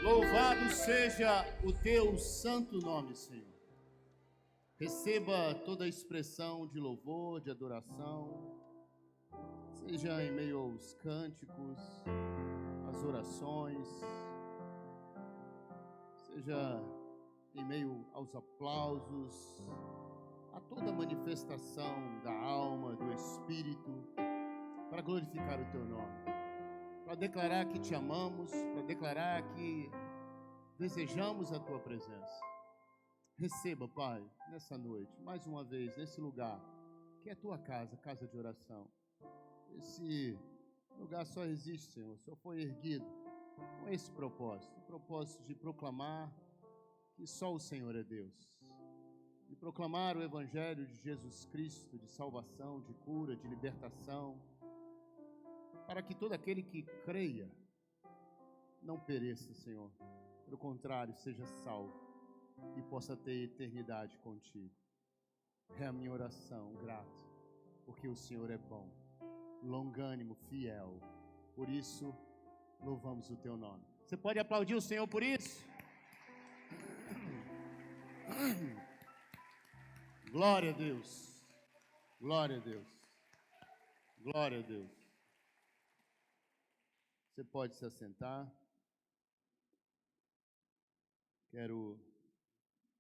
Louvado seja o teu santo nome, Senhor. Receba toda a expressão de louvor, de adoração, seja em meio aos cânticos, às orações, seja em meio aos aplausos, a toda manifestação da alma, do Espírito, para glorificar o teu nome, para declarar que te amamos, para declarar que desejamos a tua presença. Receba, Pai, nessa noite, mais uma vez, nesse lugar, que é tua casa, casa de oração. Esse lugar só existe, Senhor, só foi erguido com esse propósito, o propósito de proclamar que só o Senhor é Deus, de proclamar o Evangelho de Jesus Cristo, de salvação, de cura, de libertação, para que todo aquele que creia não pereça, Senhor, pelo contrário, seja salvo e possa ter eternidade contigo. É a minha oração, grato, porque o Senhor é bom, longânimo, fiel. Por isso, louvamos o teu nome. Você pode aplaudir o Senhor por isso? Glória a Deus, glória a Deus, glória a Deus. Você pode se assentar. Quero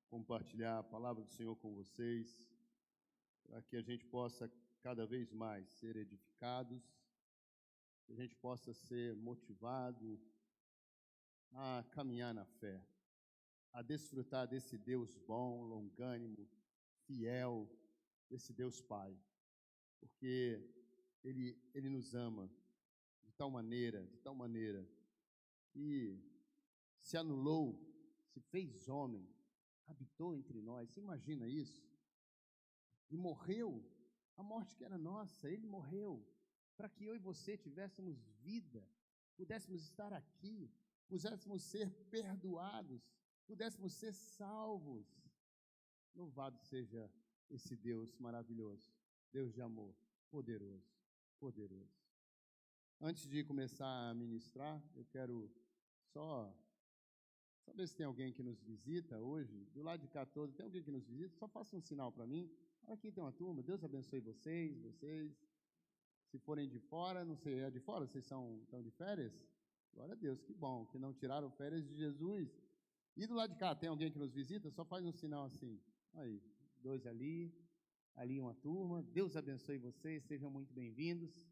compartilhar a palavra do Senhor com vocês, para que a gente possa cada vez mais ser edificados, que a gente possa ser motivado a caminhar na fé, a desfrutar desse Deus bom, longânimo, fiel, desse Deus Pai, porque Ele nos ama de tal maneira, que se anulou, se fez homem, habitou entre nós. Você imagina isso? E morreu a morte que era nossa. Ele morreu para que eu e você tivéssemos vida, pudéssemos estar aqui, pudéssemos ser perdoados, pudéssemos ser salvos. Louvado seja esse Deus maravilhoso, Deus de amor, poderoso, poderoso. Antes de começar a ministrar, eu quero só ver se tem alguém que nos visita hoje. Do lado de cá todo, tem alguém que nos visita? Só faça um sinal para mim. Aqui tem uma turma. Deus abençoe vocês. Se forem de fora, não sei, é de fora? Vocês estão de férias? Glória a Deus, que bom, que não tiraram férias de Jesus. E do lado de cá, tem alguém que nos visita? Só faz um sinal assim. Aí, dois ali uma turma. Deus abençoe vocês, sejam muito bem-vindos.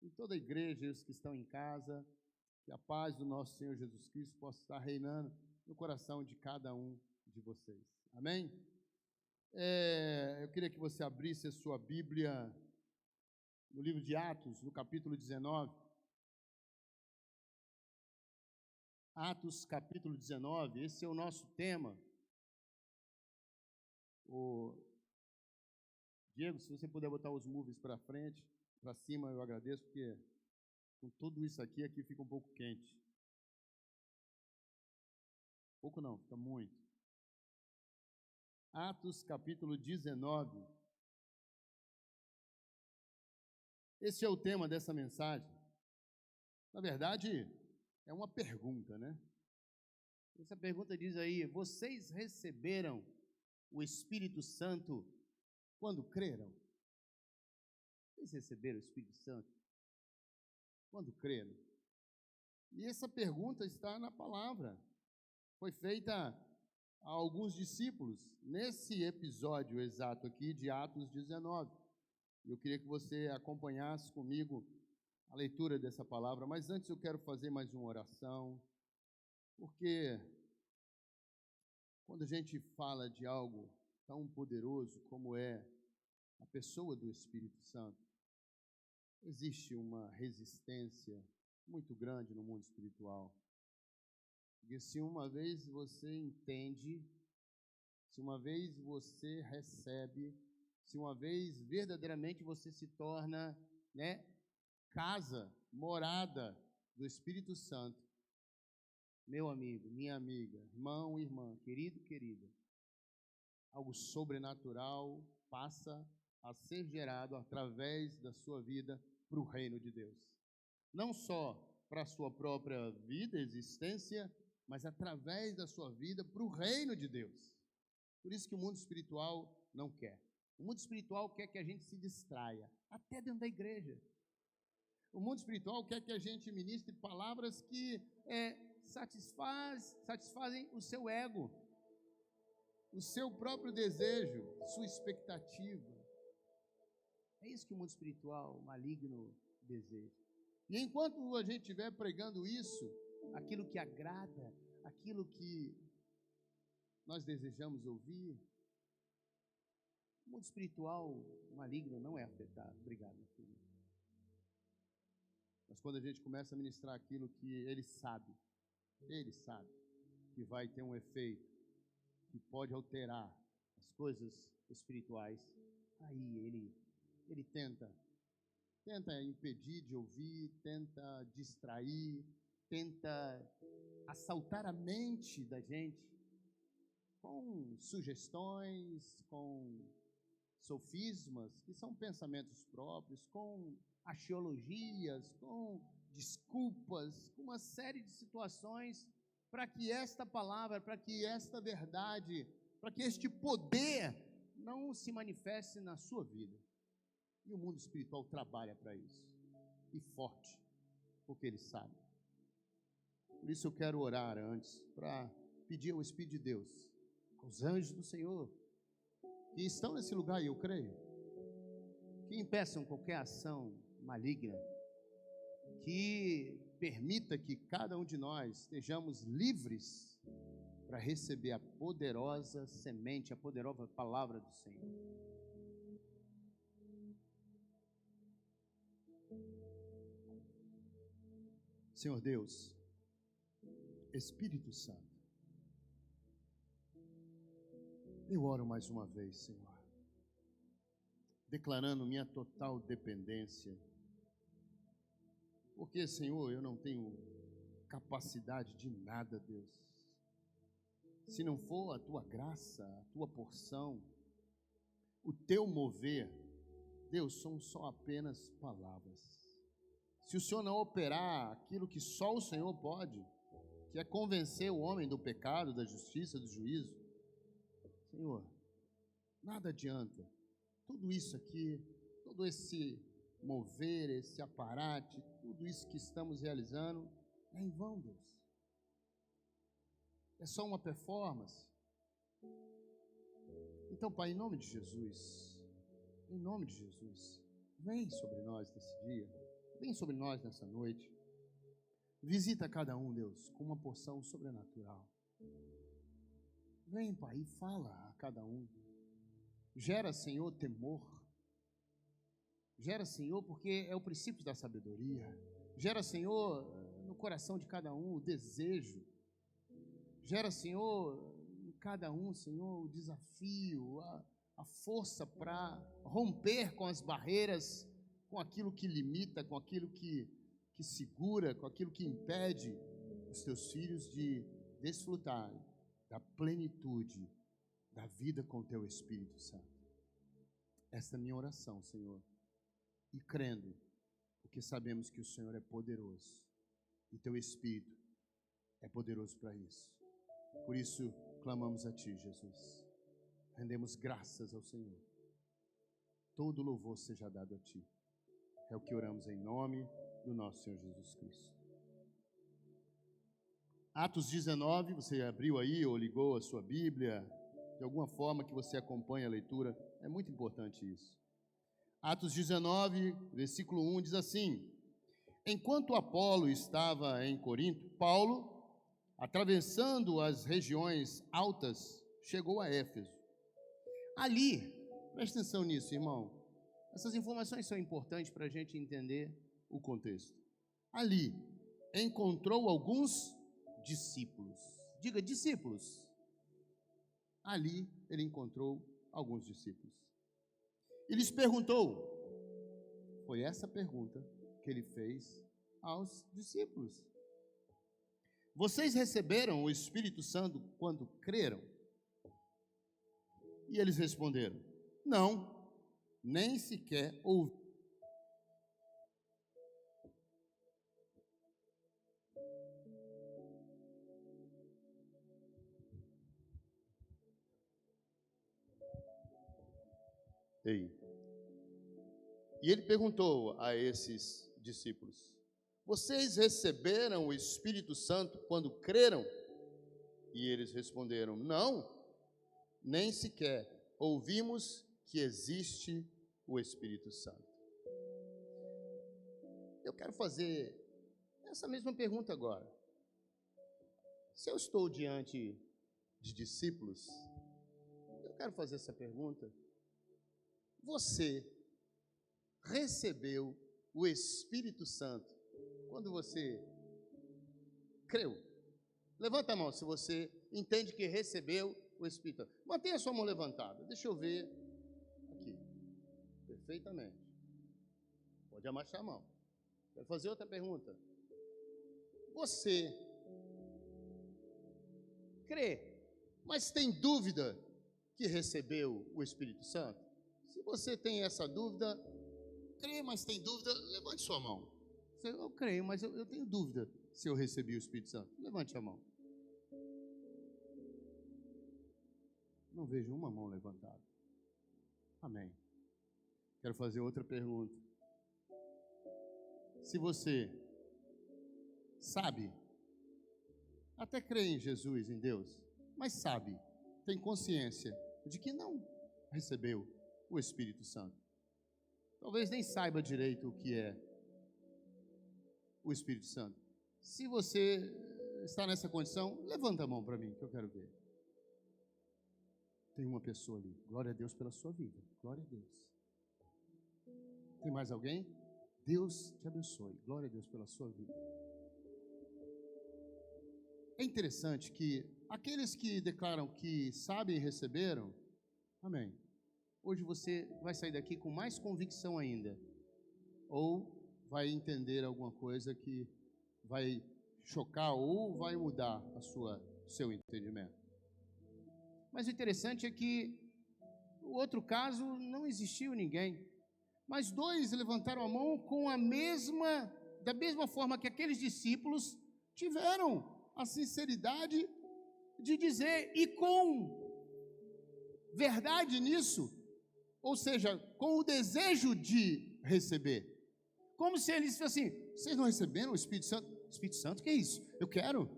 E toda a igreja e os que estão em casa, que a paz do nosso Senhor Jesus Cristo possa estar reinando no coração de cada um de vocês. Amém? Eu queria que você abrisse a sua Bíblia no livro de Atos, no capítulo 19. Atos, capítulo 19, esse é o nosso tema. Diego, se você puder botar os movies para frente, para cima, eu agradeço, porque com tudo isso aqui fica um pouco quente. Pouco não, fica muito. Atos, capítulo 19. Esse é o tema dessa mensagem. Na verdade, é uma pergunta, né? Essa pergunta diz aí: vocês receberam o Espírito Santo quando creram? Vocês receberam o Espírito Santo quando creram? E essa pergunta está na palavra. Foi feita a alguns discípulos nesse episódio exato aqui de Atos 19. Eu queria que você acompanhasse comigo a leitura dessa palavra, mas antes eu quero fazer mais uma oração, porque quando a gente fala de algo tão poderoso como é a pessoa do Espírito Santo, existe uma resistência muito grande no mundo espiritual. Porque se uma vez você entende, se uma vez você recebe, se uma vez verdadeiramente você se torna, casa, morada do Espírito Santo, meu amigo, minha amiga, irmão, irmã, querido, querida, algo sobrenatural passa a ser gerado através da sua vida para o reino de Deus. Não só para a sua própria vida, existência, mas através da sua vida para o reino de Deus. Por isso que o mundo espiritual não quer. O mundo espiritual quer que a gente se distraia, até dentro da igreja. O mundo espiritual quer que a gente ministre palavras que satisfazem o seu ego, o seu próprio desejo, sua expectativa. É isso que o mundo espiritual maligno deseja. E enquanto a gente estiver pregando isso, aquilo que agrada, aquilo que nós desejamos ouvir, o mundo espiritual maligno não é afetado. Obrigado, meu filho. Mas quando a gente começa a ministrar aquilo que ele sabe que vai ter um efeito, que pode alterar as coisas espirituais, aí ele tenta impedir de ouvir, tenta distrair, tenta assaltar a mente da gente com sugestões, com sofismas, que são pensamentos próprios, com axiologias, com desculpas, com uma série de situações para que esta palavra, para que esta verdade, para que este poder não se manifeste na sua vida. E o mundo espiritual trabalha para isso, e forte, porque ele sabe. Por isso eu quero orar antes, para pedir ao Espírito de Deus, aos anjos do Senhor, que estão nesse lugar, e eu creio, que impeçam qualquer ação maligna, que permita que cada um de nós estejamos livres para receber a poderosa semente, a poderosa palavra do Senhor. Senhor Deus, Espírito Santo, eu oro mais uma vez, Senhor, declarando minha total dependência, porque, Senhor, eu não tenho capacidade de nada, Deus. Se não for a Tua graça, a Tua porção, o Teu mover, Deus, são só apenas palavras. Se o Senhor não operar aquilo que só o Senhor pode, que é convencer o homem do pecado, da justiça, do juízo, Senhor, nada adianta. Tudo isso aqui, todo esse mover, esse aparate, tudo isso que estamos realizando, é em vão, Deus. É só uma performance. Então, Pai, em nome de Jesus, vem sobre nós nesse dia, vem sobre nós nessa noite. Visita cada um, Deus, com uma porção sobrenatural. Vem, Pai, e fala a cada um. Gera, Senhor, temor. Gera, Senhor, porque é o princípio da sabedoria. Gera, Senhor, no coração de cada um o desejo. Gera, Senhor, em cada um, Senhor, o desafio, a força para romper com as barreiras, com aquilo que limita, com aquilo que segura, com aquilo que impede os teus filhos de desfrutar da plenitude da vida com o teu Espírito Santo. Esta é a minha oração, Senhor, e crendo, porque sabemos que o Senhor é poderoso e teu Espírito é poderoso para isso. Por isso, clamamos a Ti, Jesus. Rendemos graças ao Senhor. Todo louvor seja dado a Ti. É o que oramos em nome do nosso Senhor Jesus Cristo. Atos 19, você abriu aí ou ligou a sua Bíblia, de alguma forma que você acompanha a leitura, é muito importante isso. Atos 19, versículo 1 diz assim: enquanto Apolo estava em Corinto, Paulo, atravessando as regiões altas, chegou a Éfeso. Ali, presta atenção nisso, irmão, essas informações são importantes para a gente entender o contexto. Ali, encontrou alguns discípulos. Diga, discípulos. Ali, ele encontrou alguns discípulos. E lhes perguntou, foi essa pergunta que ele fez aos discípulos: vocês receberam o Espírito Santo quando creram? E eles responderam, não, nem sequer ouviram. Ei. E ele perguntou a esses discípulos: vocês receberam o Espírito Santo quando creram? E eles responderam: não, nem sequer ouvimos que existe o Espírito Santo. Eu quero fazer essa mesma pergunta agora. Se eu estou diante de discípulos, eu quero fazer essa pergunta. Você recebeu o Espírito Santo quando você creu? Levanta a mão se você entende que recebeu o Espírito Santo. Mantenha a sua mão levantada. Deixa eu ver aqui. Perfeitamente. Pode abaixar a mão. Quero fazer outra pergunta. Você crê, mas tem dúvida que recebeu o Espírito Santo? Se você tem essa dúvida, crê, mas tem dúvida, levante sua mão. Eu creio, mas eu tenho dúvida se eu recebi o Espírito Santo. Levante a mão. Não vejo uma mão levantada. Amém. Quero fazer outra pergunta. Se você sabe, até crê em Jesus, em Deus, mas sabe, tem consciência de que não recebeu o Espírito Santo. Talvez nem saiba direito o que é o Espírito Santo. Se você está nessa condição, levanta a mão para mim, que eu quero ver. Tem uma pessoa ali. Glória a Deus pela sua vida. Glória a Deus. Tem mais alguém? Deus te abençoe. Glória a Deus pela sua vida. É interessante que aqueles que declaram que sabem e receberam, amém. Hoje você vai sair daqui com mais convicção ainda. Ou vai entender alguma coisa que vai chocar ou vai mudar seu entendimento. Mas o interessante é que o outro caso não existiu ninguém. Mas dois levantaram a mão da mesma forma que aqueles discípulos tiveram a sinceridade de dizer, e com verdade nisso, ou seja, com o desejo de receber. Como se eles fossem assim: vocês não receberam o Espírito Santo? Espírito Santo, que é isso? Eu quero.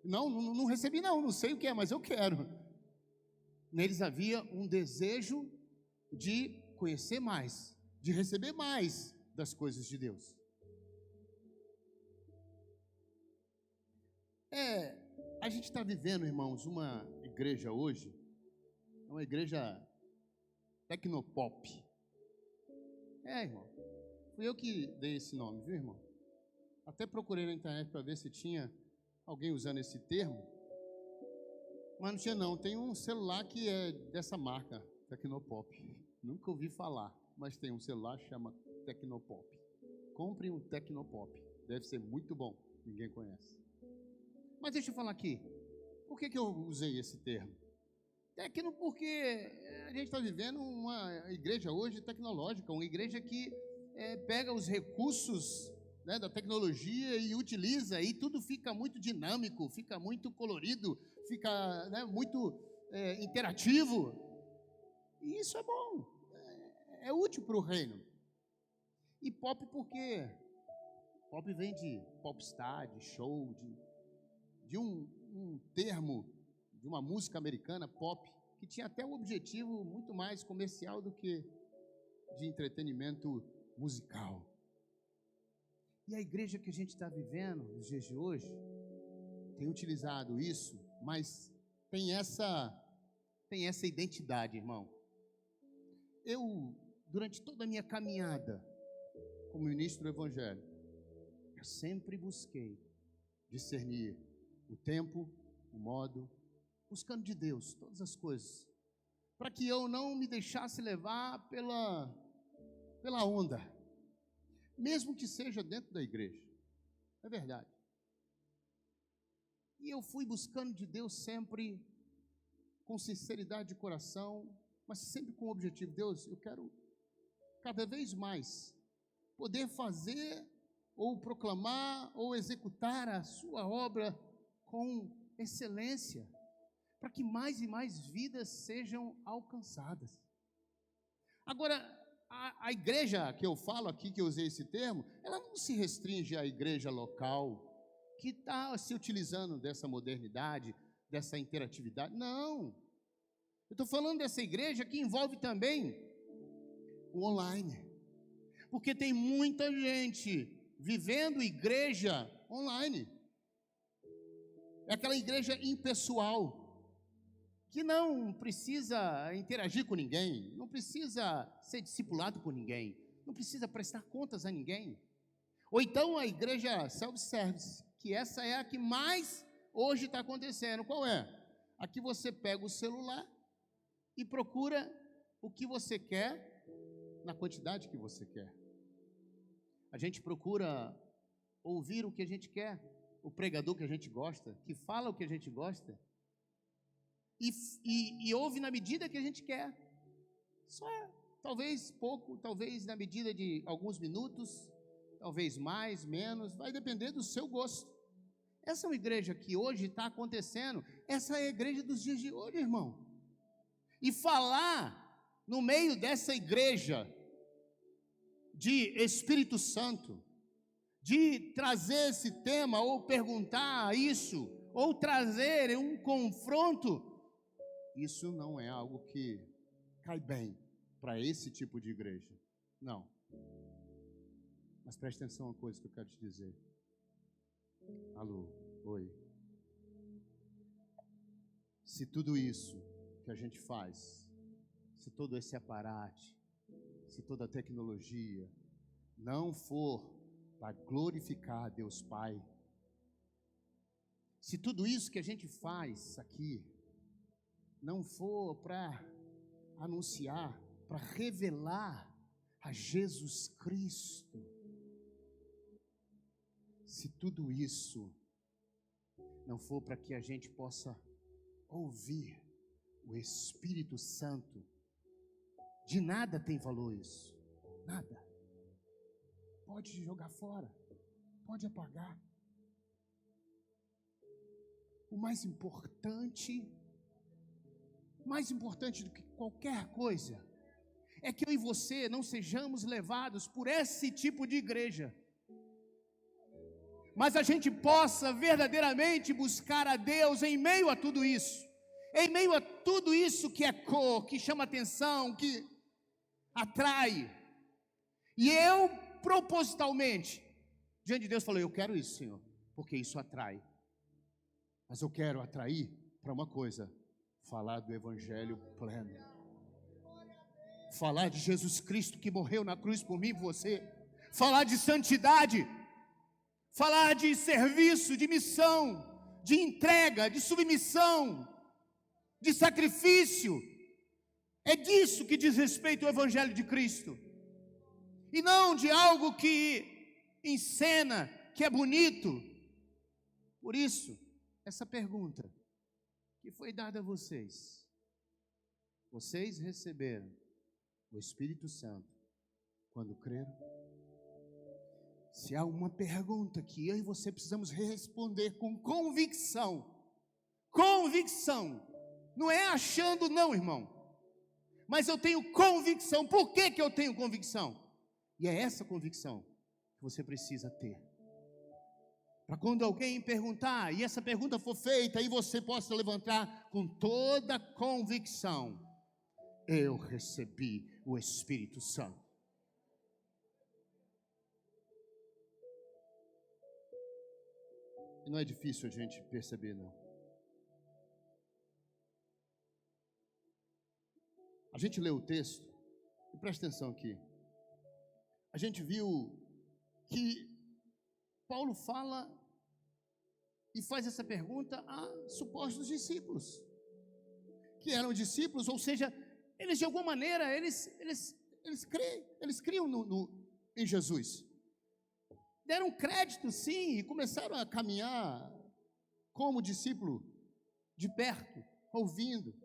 Não recebi não sei o que é, mas eu quero. Neles havia um desejo de conhecer mais, de receber mais das coisas de Deus. A gente está vivendo, irmãos, uma igreja hoje, uma igreja tecnopop. Irmão, fui eu que dei esse nome, viu, irmão? Até procurei na internet para ver se tinha alguém usando esse termo, mas não tinha não. Tem um celular que é dessa marca, Tecnopop. Nunca ouvi falar, mas tem um celular que chama Tecnopop. Compre um Tecnopop, deve ser muito bom, ninguém conhece. Mas deixa eu falar aqui, por que eu usei esse termo? Porque a gente está vivendo uma igreja hoje tecnológica, uma igreja que pega os recursos, né, da tecnologia e utiliza, e tudo fica muito dinâmico, fica muito colorido, fica, né, muito interativo. E isso é bom, é útil para o reino. E pop porque pop vem de popstar, de show, de um termo de uma música americana, pop, que tinha até um objetivo muito mais comercial do que de entretenimento musical. E a igreja que a gente está vivendo nos dias de hoje tem utilizado isso, mas tem essa identidade, irmão. Eu, durante toda a minha caminhada como ministro do Evangelho, eu sempre busquei discernir o tempo, o modo, buscando de Deus todas as coisas, para que eu não me deixasse levar pela onda, mesmo que seja dentro da igreja. É verdade. E eu fui buscando de Deus sempre com sinceridade de coração, mas sempre com o objetivo: Deus, eu quero cada vez mais poder fazer ou proclamar ou executar a sua obra com excelência, para que mais e mais vidas sejam alcançadas. Agora, a igreja que eu falo aqui, que eu usei esse termo, ela não se restringe à igreja local, que está se utilizando dessa modernidade, dessa interatividade. Não. Eu estou falando dessa igreja que envolve também o online. Porque tem muita gente vivendo igreja online. É aquela igreja impessoal, que não precisa interagir com ninguém, não precisa ser discipulado por ninguém, não precisa prestar contas a ninguém. Ou então a igreja self-service, que essa é a que mais hoje está acontecendo. Qual é? Aqui você pega o celular e procura o que você quer, na quantidade que você quer. A gente procura ouvir o que a gente quer, o pregador que a gente gosta, que fala o que a gente gosta, e ouve na medida que a gente quer. Só talvez pouco, talvez na medida de alguns minutos, talvez mais, menos, vai depender do seu gosto. Essa é uma igreja que hoje está acontecendo, essa é a igreja dos dias de hoje, irmão. E falar no meio dessa igreja de Espírito Santo, de trazer esse tema, ou perguntar isso, ou trazer um confronto, isso não é algo que cai bem para esse tipo de igreja. Não. Mas preste atenção a uma coisa que eu quero te dizer. Alô, oi. Se tudo isso que a gente faz, se todo esse aparate, se toda a tecnologia não for para glorificar a Deus Pai, se tudo isso que a gente faz aqui não for para anunciar, para revelar a Jesus Cristo, se tudo isso não for para que a gente possa ouvir o Espírito Santo, de nada tem valor isso, nada. Pode jogar fora, pode apagar. O mais importante do que qualquer coisa, é que eu e você não sejamos levados por esse tipo de igreja, mas a gente possa verdadeiramente buscar a Deus em meio a tudo isso, em meio a tudo isso que é cor, que chama atenção, que atrai. E eu, propositalmente, diante de Deus, falei: eu quero isso, Senhor, porque isso atrai. Mas eu quero atrair para uma coisa: falar do Evangelho pleno, falar de Jesus Cristo que morreu na cruz por mim e por você, falar de santidade, falar de serviço, de missão, de entrega, de submissão, de sacrifício. É disso que diz respeito ao Evangelho de Cristo, e não de algo que encena, que é bonito. Por isso, essa pergunta que foi dada a vocês: vocês receberam o Espírito Santo quando creram? Se há uma pergunta que eu e você precisamos responder com convicção, não é achando não, irmão, mas eu tenho convicção. Por que eu tenho convicção? E é essa convicção que você precisa ter, para quando alguém perguntar, e essa pergunta for feita, aí você possa levantar com toda convicção: eu recebi o Espírito Santo. E não é difícil a gente perceber, não. A gente leu o texto, e presta atenção aqui, a gente viu que Paulo fala e faz essa pergunta a supostos discípulos, que eram discípulos, ou seja, eles de alguma maneira, eles criam em Jesus, deram crédito sim, e começaram a caminhar como discípulo, de perto, ouvindo,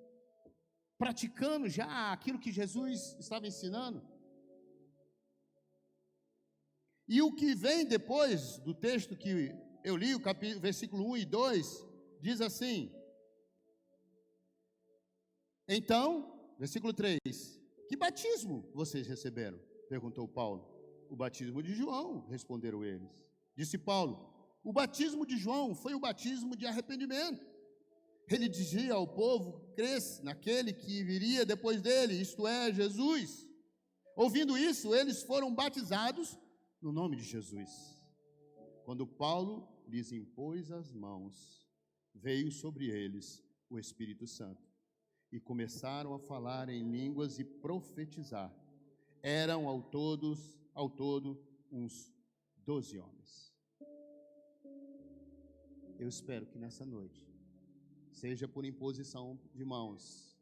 praticando já aquilo que Jesus estava ensinando. E o que vem depois do texto que eu li, o versículo 1 e 2, diz assim: então, versículo 3, Que batismo vocês receberam? Perguntou Paulo. O batismo de João, responderam eles. Disse Paulo: o batismo de João foi o batismo de arrependimento. Ele dizia ao povo: cresce naquele que viria depois dele, isto é, Jesus. Ouvindo isso, eles foram batizados no nome de Jesus. Quando Paulo lhes impôs as mãos, veio sobre eles o Espírito Santo, e começaram a falar em línguas e profetizar. Eram ao todo uns 12 homens. Eu espero que nessa noite, seja por imposição de mãos,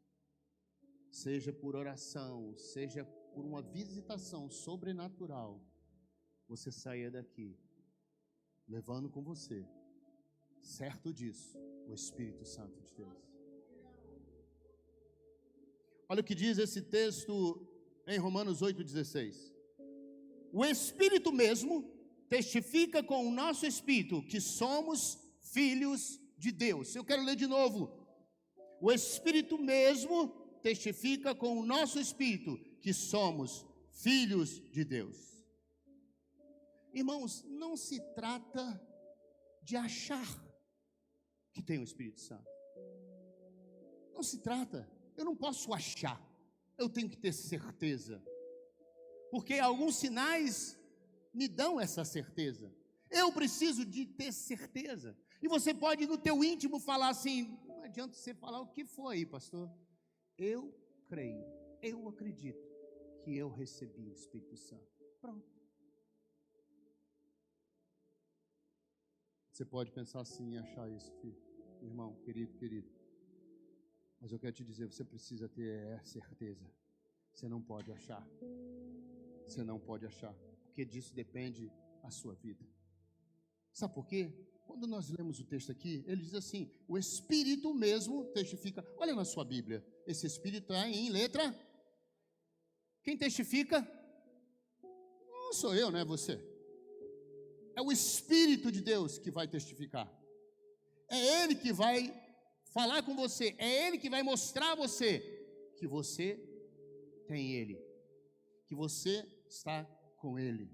seja por oração, seja por uma visitação sobrenatural, você saia daqui levando com você, certo disso, o Espírito Santo de Deus. Olha o que diz esse texto em Romanos 8,16. O Espírito mesmo testifica com o nosso Espírito que somos filhos de Deus. Eu quero ler de novo. O Espírito mesmo testifica com o nosso Espírito que somos filhos de Deus. Irmãos, não se trata de achar que tem o Espírito Santo. Não se trata. Eu não posso achar. Eu tenho que ter certeza. Porque alguns sinais me dão essa certeza. Eu preciso de ter certeza. E você pode no teu íntimo falar assim, não adianta você falar o que foi aí, pastor. Eu creio, eu acredito que eu recebi o Espírito Santo. Pronto. Você pode pensar assim e achar isso, filho, irmão, querido. Mas eu quero te dizer, você precisa ter certeza. Você não pode achar. Você não pode achar. Porque disso depende a sua vida. Sabe por quê? Quando nós lemos o texto aqui, ele diz assim, o Espírito mesmo testifica. Olha na sua Bíblia, esse Espírito está em letra. Quem testifica? Não sou eu, não é você. É o Espírito de Deus que vai testificar. É Ele que vai falar com você. É Ele que vai mostrar a você que você tem Ele. Que você está com Ele.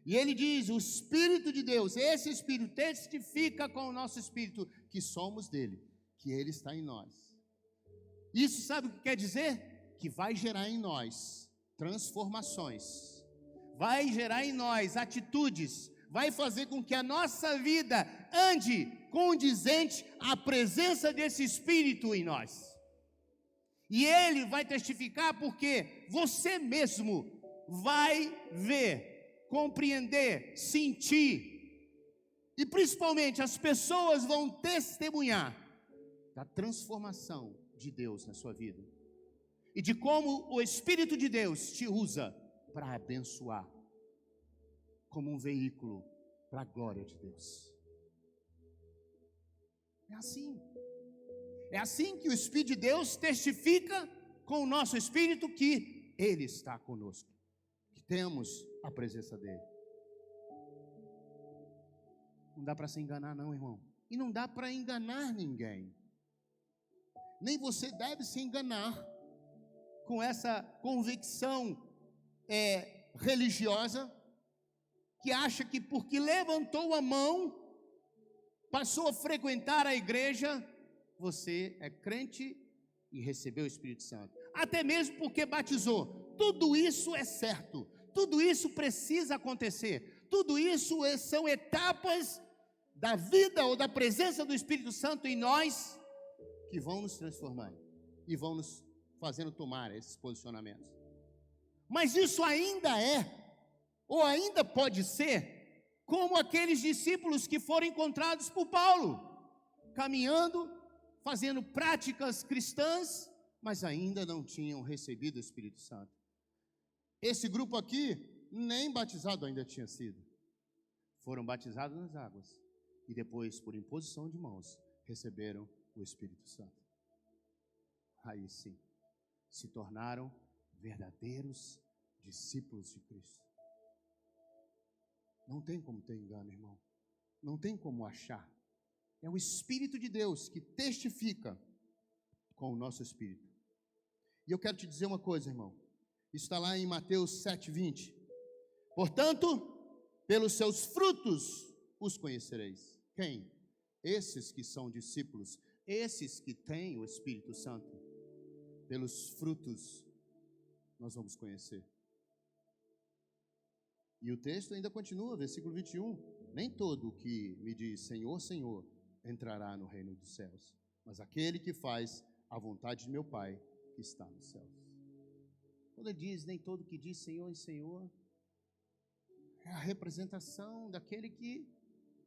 E Ele diz, o Espírito de Deus, esse Espírito testifica com o nosso Espírito que somos dele, que Ele está em nós. Isso sabe o que quer dizer? Que vai gerar em nós transformações. Vai gerar em nós atitudes. Vai fazer com que a nossa vida ande condizente à presença desse Espírito em nós. E Ele vai testificar porque você mesmo vai ver, compreender, sentir. E principalmente as pessoas vão testemunhar da transformação de Deus na sua vida. E de como o Espírito de Deus te usa para abençoar. Como um veículo para a glória de Deus. É assim. É assim que o Espírito de Deus testifica com o nosso Espírito que Ele está conosco. Que temos a presença dEle. Não dá para se enganar não, irmão. E não dá para enganar ninguém. Nem você deve se enganar com essa convicção religiosa, que acha que porque levantou a mão, passou a frequentar a igreja, você é crente e recebeu o Espírito Santo. Até mesmo porque batizou. Tudo isso é certo. Tudo isso precisa acontecer. Tudo isso são etapas da vida ou da presença do Espírito Santo em nós que vão nos transformando e vão nos fazendo tomar esses posicionamentos. Mas isso ainda ou ainda pode ser, como aqueles discípulos que foram encontrados por Paulo, caminhando, fazendo práticas cristãs, mas ainda não tinham recebido o Espírito Santo. Esse grupo aqui, nem batizado ainda tinha sido. Foram batizados nas águas, e depois, por imposição de mãos, receberam o Espírito Santo. Aí sim, se tornaram verdadeiros discípulos de Cristo. Não tem como ter engano, irmão. Não tem como achar. É o Espírito de Deus que testifica com o nosso Espírito. E eu quero te dizer uma coisa, irmão. Isso está lá em Mateus 7:20. Portanto, pelos seus frutos os conhecereis. Quem? Esses que são discípulos, esses que têm o Espírito Santo. Pelos frutos nós vamos conhecer. E o texto ainda continua, versículo 21. Nem todo o que me diz Senhor, Senhor, entrará no reino dos céus, mas aquele que faz a vontade de meu Pai que está nos céus. Quando ele diz nem todo que diz Senhor, Senhor, é a representação daquele que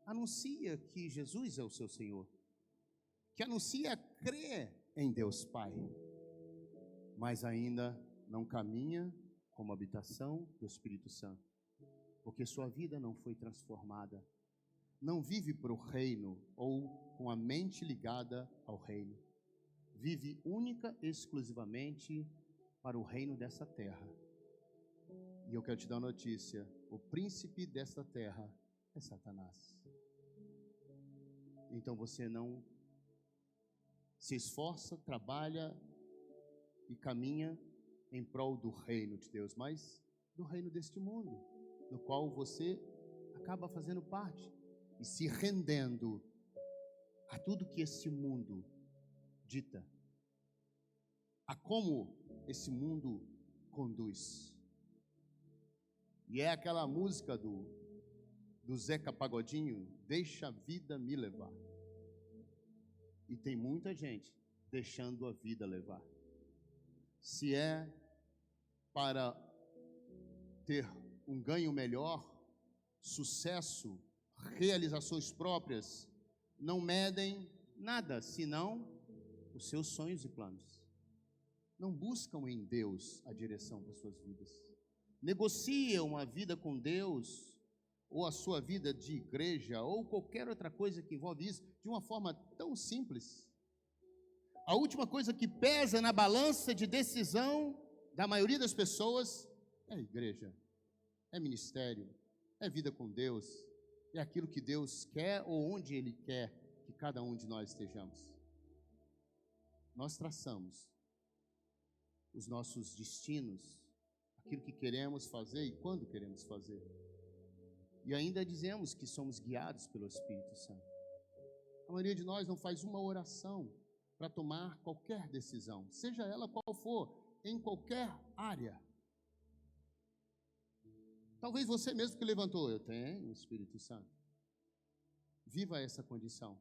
anuncia que Jesus é o seu Senhor, que anuncia crer em Deus Pai, mas ainda não caminha como habitação do Espírito Santo, porque sua vida não foi transformada, não vive para o reino ou com a mente ligada ao reino, vive única e exclusivamente para o reino dessa terra. E eu quero te dar uma notícia: o príncipe desta terra é Satanás. Então você não se esforça, trabalha e caminha em prol do reino de Deus, mas do reino deste mundo, no qual você acaba fazendo parte e se rendendo a tudo que esse mundo dita, a como esse mundo conduz. E é aquela música do Zeca Pagodinho, deixa a vida me levar. E tem muita gente deixando a vida levar. Se é para ter um ganho melhor, sucesso, realizações próprias, não medem nada, senão os seus sonhos e planos. Não buscam em Deus a direção das suas vidas. Negociam a vida com Deus, ou a sua vida de igreja, ou qualquer outra coisa que envolve isso, de uma forma tão simples. A última coisa que pesa na balança de decisão da maioria das pessoas é a igreja, é ministério, é vida com Deus, é aquilo que Deus quer ou onde Ele quer que cada um de nós estejamos. Nós traçamos os nossos destinos, aquilo que queremos fazer e quando queremos fazer. E ainda dizemos que somos guiados pelo Espírito Santo. A maioria de nós não faz uma oração para tomar qualquer decisão, seja ela qual for, em qualquer área. Talvez você mesmo que levantou, eu tenho o Espírito Santo. Viva essa condição.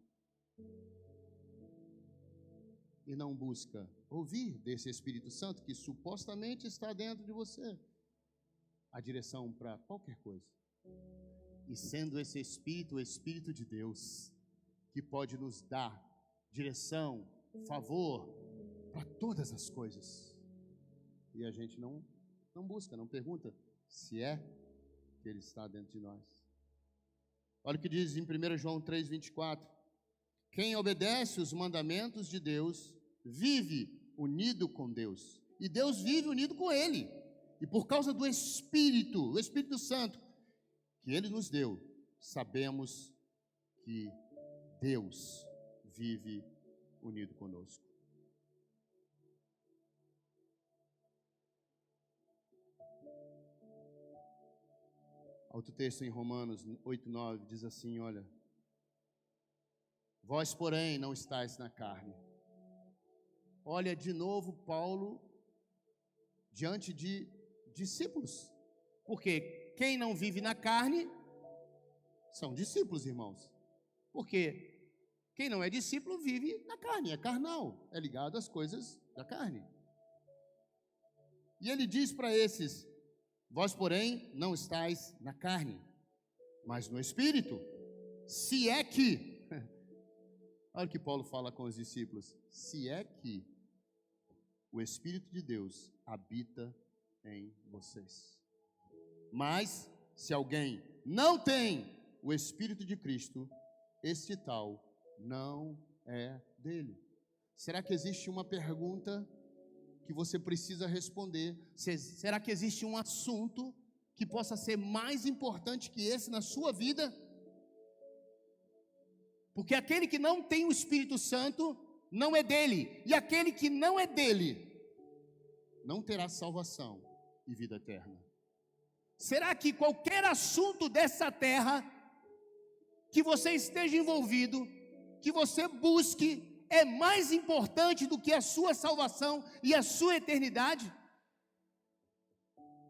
E não busca ouvir desse Espírito Santo que supostamente está dentro de você a direção para qualquer coisa. E sendo esse Espírito o Espírito de Deus, que pode nos dar direção, favor para todas as coisas. E a gente não busca, não pergunta se é que Ele está dentro de nós. Olha o que diz em 1 João 3:24. Quem obedece os mandamentos de Deus vive unido com Deus, e Deus vive unido com ele. E por causa do Espírito, o Espírito Santo que Ele nos deu, sabemos que Deus vive unido conosco. Outro texto em Romanos 8:9 diz assim, olha: vós, porém, não estáis na carne. Olha de novo Paulo diante de discípulos, porque quem não vive na carne são discípulos, irmãos. Porque quem não é discípulo vive na carne, é carnal, é ligado às coisas da carne. E ele diz para esses: vós, porém, não estáis na carne, mas no Espírito, se é que, olha o que Paulo fala com os discípulos, se é que o Espírito de Deus habita em vocês. Mas, se alguém não tem o Espírito de Cristo, este tal não é dele. Será que existe uma pergunta que você precisa responder? Será que existe um assunto que possa ser mais importante que esse na sua vida? Porque aquele que não tem o Espírito Santo não é dele, e aquele que não é dele não terá salvação e vida eterna? Será que qualquer assunto dessa terra que você esteja envolvido, que você busque, é mais importante do que a sua salvação e a sua eternidade?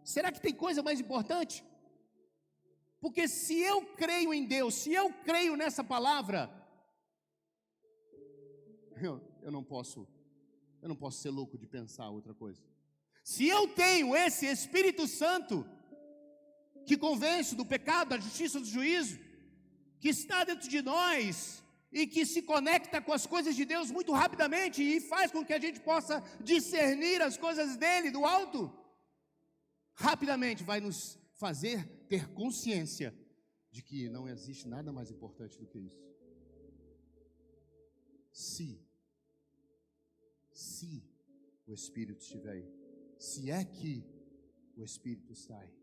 Será que tem coisa mais importante? Porque se eu creio em Deus, se eu creio nessa palavra, eu não posso ser louco de pensar outra coisa. Se eu tenho esse Espírito Santo, que convence do pecado, da justiça, do juízo, que está dentro de nós, e que se conecta com as coisas de Deus muito rapidamente, e faz com que a gente possa discernir as coisas dele, do alto, rapidamente vai nos fazer ter consciência de que não existe nada mais importante do que isso. Se o Espírito estiver aí, se é que o Espírito está aí.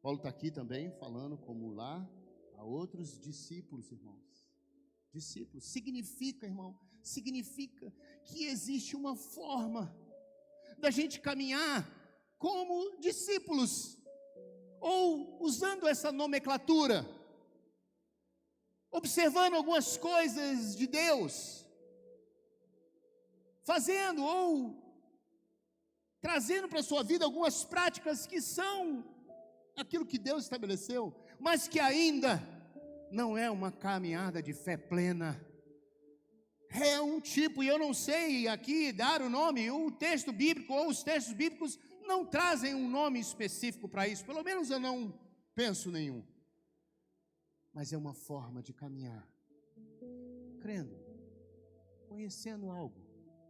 Paulo está aqui também falando como lá a outros discípulos, irmãos. Discípulos, significa, irmão, significa que existe uma forma da gente caminhar como discípulos, ou usando essa nomenclatura, observando algumas coisas de Deus, fazendo ou trazendo para a sua vida algumas práticas que são aquilo que Deus estabeleceu, mas que ainda não é uma caminhada de fé plena. É um tipo, e eu não sei aqui dar o nome, o texto bíblico ou os textos bíblicos não trazem um nome específico para isso, pelo menos eu não penso nenhum. Mas é uma forma de caminhar, crendo, conhecendo algo,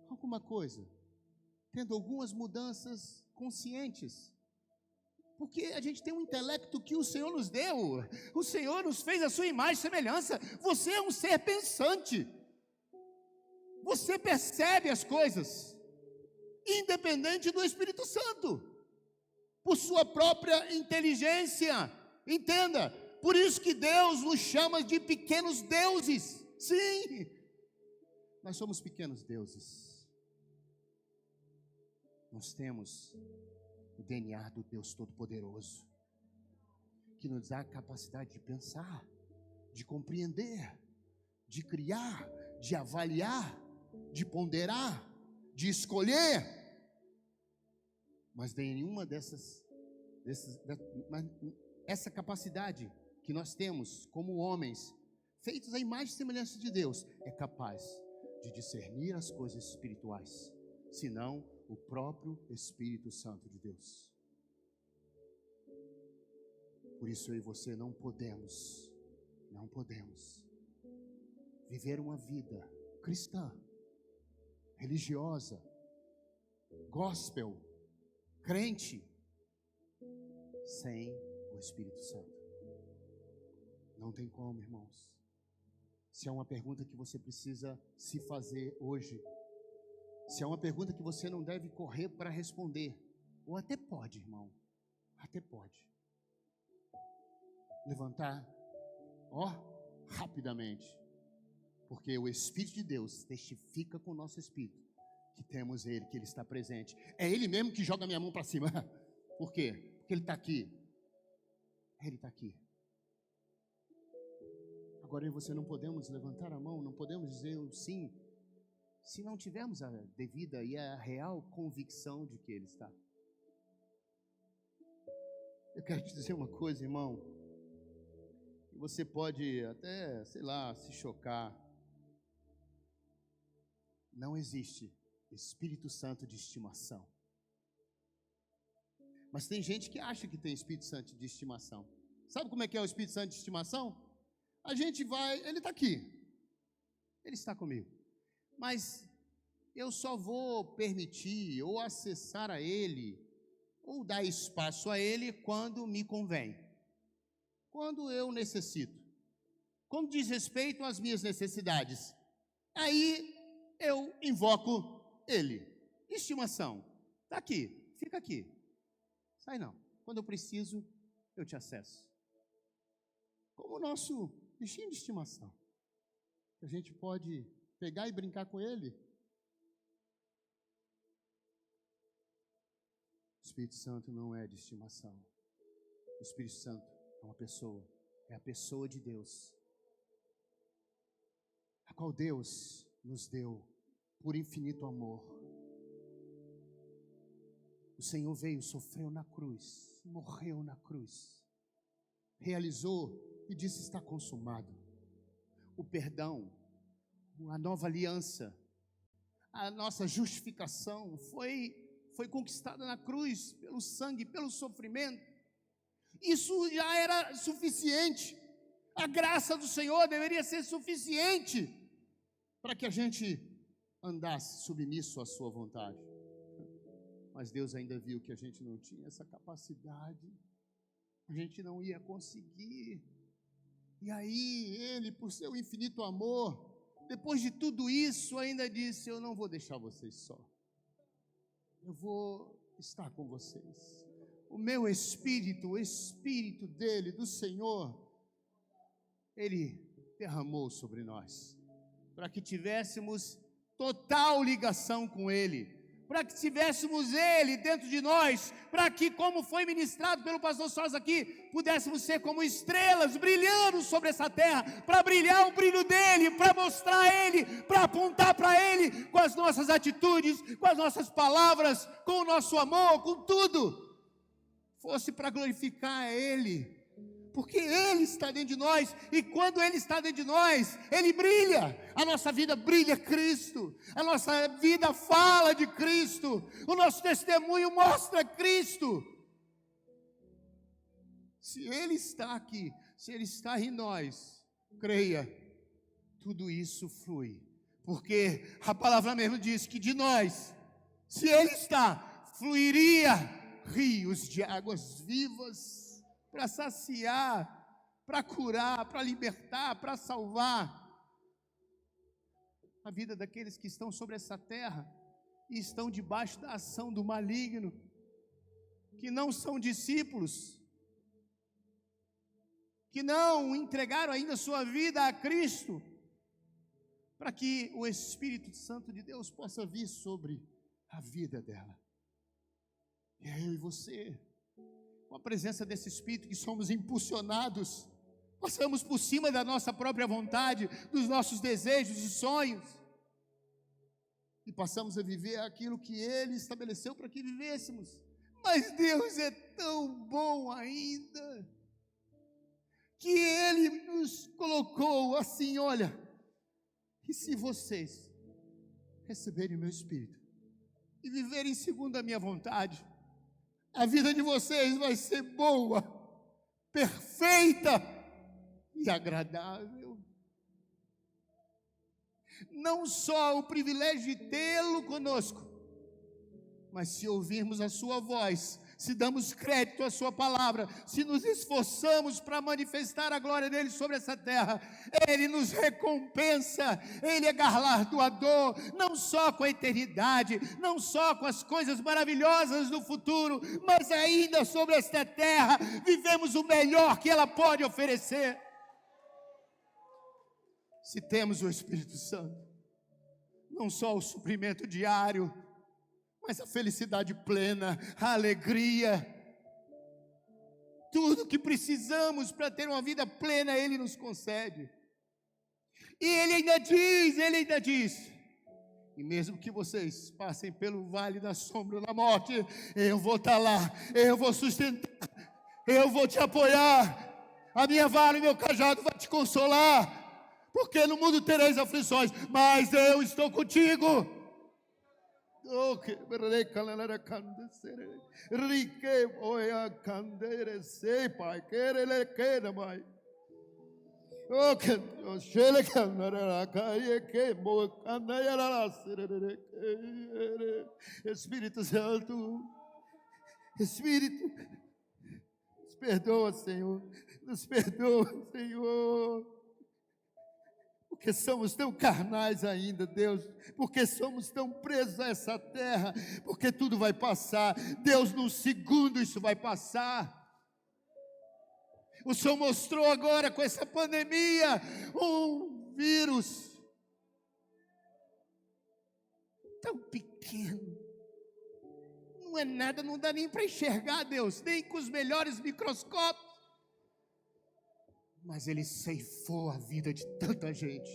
alguma coisa, tendo algumas mudanças conscientes, porque a gente tem um intelecto que o Senhor nos deu, o Senhor nos fez a sua imagem e semelhança, você é um ser pensante, você percebe as coisas, independente do Espírito Santo, por sua própria inteligência, entenda, por isso que Deus nos chama de pequenos deuses, sim, nós somos pequenos deuses, nós temos o DNA do Deus Todo-Poderoso, que nos dá a capacidade de pensar, de compreender, de criar, de avaliar, de ponderar, de escolher, mas nenhuma essa capacidade que nós temos como homens, feitos à imagem e semelhança de Deus, é capaz de discernir as coisas espirituais, senão o próprio Espírito Santo de Deus. Por isso eu e você não podemos viver uma vida cristã, religiosa, gospel, crente, sem o Espírito Santo. Não tem como, irmãos. Se é uma pergunta que você precisa se fazer hoje, se é uma pergunta que você não deve correr para responder, ou até pode, irmão, até pode levantar, rapidamente, porque o Espírito de Deus testifica com o nosso espírito que temos Ele, que Ele está presente. É Ele mesmo que joga a minha mão para cima. Por quê? Porque Ele está aqui. Ele está aqui. Agora eu e você não podemos levantar a mão, não podemos dizer um sim, se não tivermos a devida e a real convicção de que Ele está. Eu quero te dizer uma coisa, irmão, que você pode até, se chocar. Não existe Espírito Santo de estimação. Mas tem gente que acha que tem Espírito Santo de estimação. Sabe como é que é o Espírito Santo de estimação? A gente vai, ele está aqui, ele está comigo, mas eu só vou permitir ou acessar a ele, ou dar espaço a ele quando me convém, quando eu necessito, quando diz respeito às minhas necessidades, aí eu invoco ele. Estimação, está aqui, fica aqui, sai não, quando eu preciso eu te acesso, como o nosso bichinho de estimação, a gente pode pegar e brincar com ele. O Espírito Santo não é de estimação. O Espírito Santo é uma pessoa, é a pessoa de Deus, a qual Deus nos deu por infinito amor. O Senhor veio, sofreu na cruz, morreu na cruz, realizou e disse: está consumado. O perdão, a nova aliança, a nossa justificação foi conquistada na cruz, pelo sangue, pelo sofrimento. Isso já era suficiente. A graça do Senhor deveria ser suficiente para que a gente andasse submisso à sua vontade. Mas Deus ainda viu que a gente não tinha essa capacidade, a gente não ia conseguir. E aí Ele, por seu infinito amor, depois de tudo isso, ainda disse: eu não vou deixar vocês só, eu vou estar com vocês. O meu Espírito, o Espírito dele, do Senhor, Ele derramou sobre nós, para que tivéssemos total ligação com Ele, para que tivéssemos Ele dentro de nós, para que, como foi ministrado pelo pastor Sosa aqui, pudéssemos ser como estrelas brilhando sobre essa terra, para brilhar o brilho dEle, para mostrar Ele, para apontar para Ele, com as nossas atitudes, com as nossas palavras, com o nosso amor, com tudo, fosse para glorificar a Ele, porque Ele está dentro de nós, e quando Ele está dentro de nós, Ele brilha, a nossa vida brilha Cristo, a nossa vida fala de Cristo, o nosso testemunho mostra Cristo. Se Ele está aqui, se Ele está em nós, creia, tudo isso flui, porque a palavra mesmo diz que de nós, se Ele está, fluiria rios de águas vivas, para saciar, para curar, para libertar, para salvar a vida daqueles que estão sobre essa terra e estão debaixo da ação do maligno, que não são discípulos, que não entregaram ainda sua vida a Cristo, para que o Espírito Santo de Deus possa vir sobre a vida dela. E eu e você, com a presença desse Espírito, que somos impulsionados, passamos por cima da nossa própria vontade, dos nossos desejos e sonhos, e passamos a viver aquilo que Ele estabeleceu para que vivêssemos. Mas Deus é tão bom ainda, que Ele nos colocou assim: olha, e se vocês receberem o meu Espírito e viverem segundo a minha vontade, a vida de vocês vai ser boa, perfeita e agradável. Não só o privilégio de tê-lo conosco, mas se ouvirmos a sua voz, se damos crédito à sua palavra, se nos esforçamos para manifestar a glória dele sobre essa terra, ele nos recompensa, ele é galardoador, não só com a eternidade, não só com as coisas maravilhosas do futuro, mas ainda sobre esta terra, vivemos o melhor que ela pode oferecer. Se temos o Espírito Santo, não só o suprimento diário, mas a felicidade plena, a alegria, tudo que precisamos para ter uma vida plena, Ele nos concede. E Ele ainda diz, e mesmo que vocês passem pelo vale da sombra da morte, eu vou estar lá, eu vou sustentar, eu vou te apoiar, a minha vara e meu cajado vai te consolar, porque no mundo tereis aflições, mas eu estou contigo. Oh, que recalara candesere, rique oia candere sei pai, querele queda mai. Oh, que shele candara caie que mo candaya la serere. Espírito Santo, Espírito, nos perdoa, Senhor, nos perdoa, Senhor. Porque somos tão carnais ainda, Deus, porque somos tão presos a essa terra, porque tudo vai passar, Deus, num segundo isso vai passar. O Senhor mostrou agora com essa pandemia, um vírus, tão pequeno. Não é nada, não dá nem para enxergar, Deus, nem com os melhores microscópios. Mas Ele ceifou a vida de tanta gente.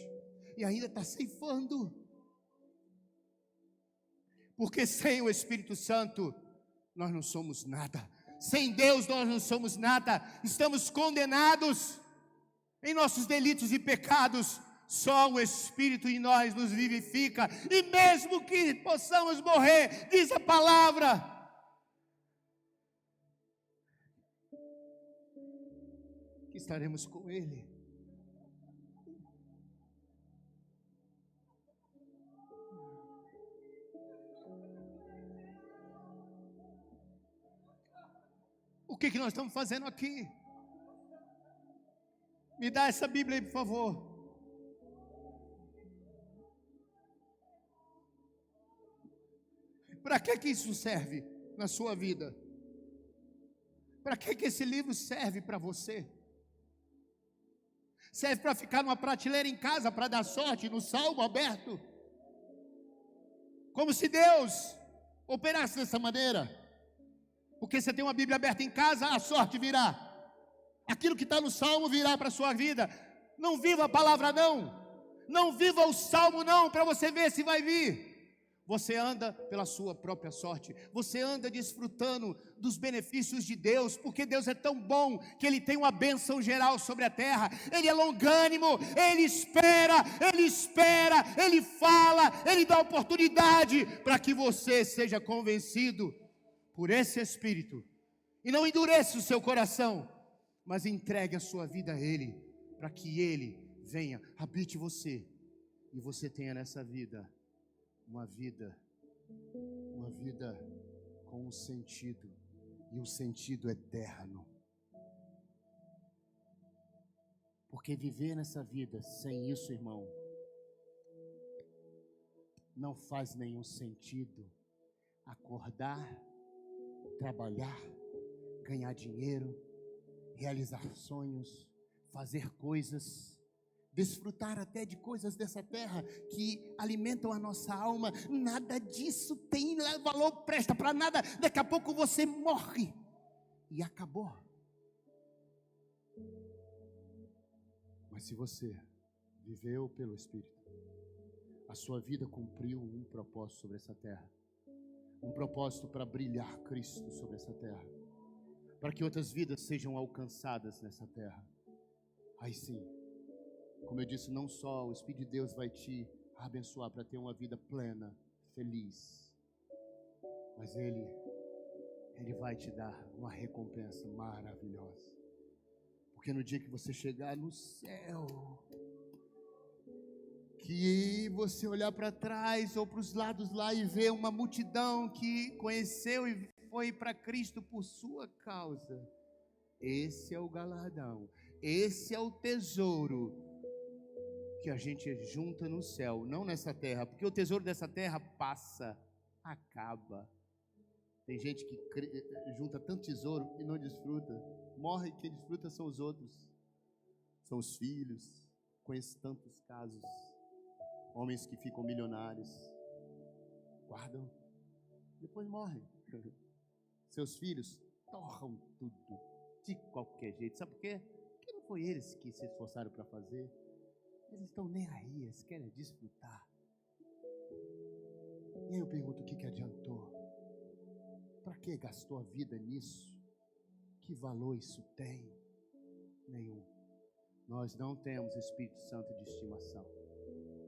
E ainda está ceifando. Porque sem o Espírito Santo, nós não somos nada. Sem Deus nós não somos nada. Estamos condenados em nossos delitos e pecados. Só o Espírito em nós nos vivifica. E mesmo que possamos morrer, diz a palavra, que estaremos com Ele. O que nós estamos fazendo aqui? Me dá essa Bíblia aí, por favor. Para que isso serve na sua vida? Para que esse livro serve para você? Serve para ficar numa prateleira em casa, para dar sorte no salmo aberto? Como se Deus operasse dessa maneira? Porque você tem uma Bíblia aberta em casa, a sorte virá. Aquilo que está no salmo virá para a sua vida. Não viva a palavra não. Não viva o salmo não, para você ver se vai vir. Você anda pela sua própria sorte. Você anda desfrutando dos benefícios de Deus, porque Deus é tão bom que Ele tem uma bênção geral sobre a terra. Ele é longânimo, Ele espera, Ele fala, Ele dá oportunidade para que você seja convencido por esse Espírito. E não endureça o seu coração, mas entregue a sua vida a Ele, para que Ele venha, habite você, e você tenha nessa vida uma vida com um sentido, e um sentido eterno. Porque viver nessa vida sem isso, irmão, não faz nenhum sentido. Acordar, trabalhar, ganhar dinheiro, realizar sonhos, fazer coisas, desfrutar até de coisas dessa terra que alimentam a nossa alma, nada disso tem valor, presta para nada. Daqui a pouco você morre e acabou. Mas se você viveu pelo Espírito, a sua vida cumpriu um propósito sobre essa terra, um propósito para brilhar Cristo sobre essa terra, para que outras vidas sejam alcançadas nessa terra. Aí sim, como eu disse, não só o Espírito de Deus vai te abençoar para ter uma vida plena, feliz, mas Ele vai te dar uma recompensa maravilhosa. Porque no dia que você chegar no céu, que você olhar para trás ou para os lados lá e ver uma multidão que conheceu e foi para Cristo por sua causa, esse é o galardão, esse é o tesouro que a gente junta no céu, não nessa terra, porque o tesouro dessa terra passa, acaba. Tem gente que junta tanto tesouro e não desfruta, morre, quem desfruta são os outros, são os filhos. Conheço tantos casos, homens que ficam milionários, guardam, depois morrem. Seus filhos torram tudo, de qualquer jeito. Sabe por quê? Porque não foi eles que se esforçaram para fazer. Eles estão nem aí, eles querem desfrutar. E aí eu pergunto, o que adiantou? Para que gastou a vida nisso? Que valor isso tem? Nenhum. Nós não temos Espírito Santo de estimação.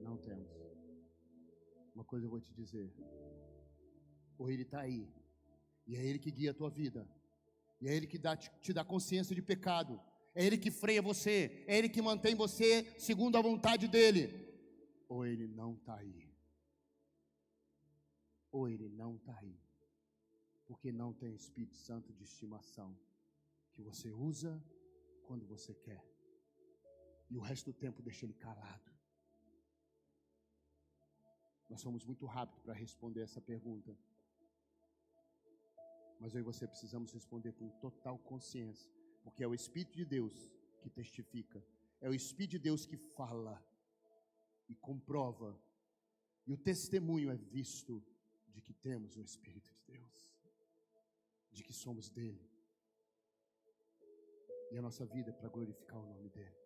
Não temos. Uma coisa eu vou te dizer. Ou Ele está aí, e é Ele que guia a tua vida, e é Ele que te dá consciência de pecado, é Ele que freia você, é Ele que mantém você segundo a vontade dEle. Ou Ele não está aí. Ou Ele não está aí. Porque não tem Espírito Santo de estimação, que você usa quando você quer, e o resto do tempo deixa Ele calado. Nós somos muito rápidos para responder essa pergunta, mas eu e você precisamos responder com total consciência, porque é o Espírito de Deus que testifica, é o Espírito de Deus que fala e comprova E o testemunho é visto de que temos o Espírito de Deus, de que somos dele. E a nossa vida é para glorificar o nome dele.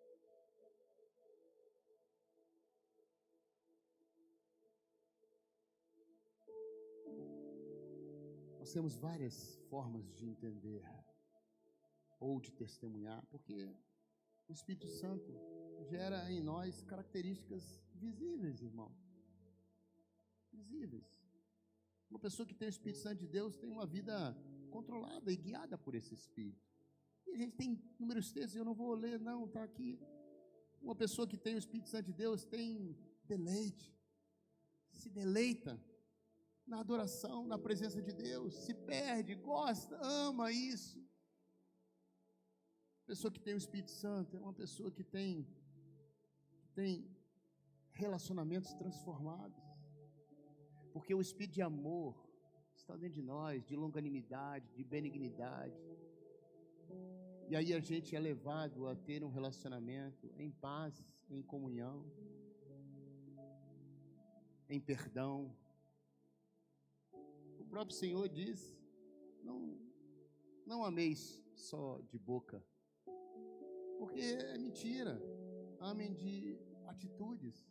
Nós temos várias formas de entender ou de testemunhar, porque o Espírito Santo gera em nós características visíveis, irmão. Visíveis. Uma pessoa que tem o Espírito Santo de Deus tem uma vida controlada e guiada por esse Espírito. E a gente tem inúmeros textos, eu não vou ler não, está aqui. Uma pessoa que tem o Espírito Santo de Deus tem deleite, se deleita na adoração, na presença de Deus, se perde, gosta, ama isso. A pessoa que tem o Espírito Santo é uma pessoa que tem relacionamentos transformados, porque o Espírito de amor está dentro de nós, de longanimidade, de benignidade, e aí a gente é levado a ter um relacionamento em paz, em comunhão, em perdão. O próprio Senhor diz, não ameis só de boca, porque é mentira. Amem de atitudes.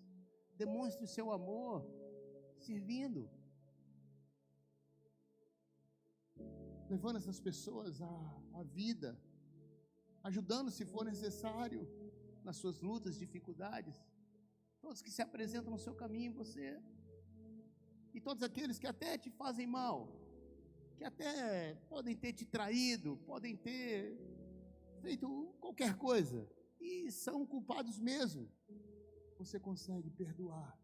Demonstre o seu amor servindo, levando essas pessoas à vida, ajudando se for necessário nas suas lutas, dificuldades. Todos que se apresentam no seu caminho, você, e todos aqueles que até te fazem mal, que até podem ter te traído, podem ter feito qualquer coisa, e são culpados mesmo, você consegue perdoar,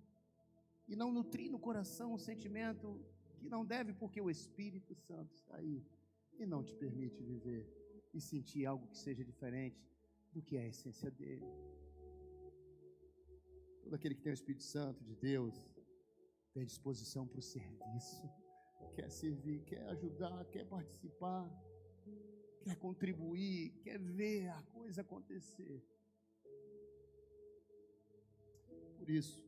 e não nutrir no coração um sentimento que não deve, porque o Espírito Santo está aí, e não te permite viver, e sentir algo que seja diferente do que é a essência dele. Todo aquele que tem o Espírito Santo de Deus, tem disposição para o serviço, quer servir, quer ajudar, quer participar, quer contribuir, quer ver a coisa acontecer. Por isso,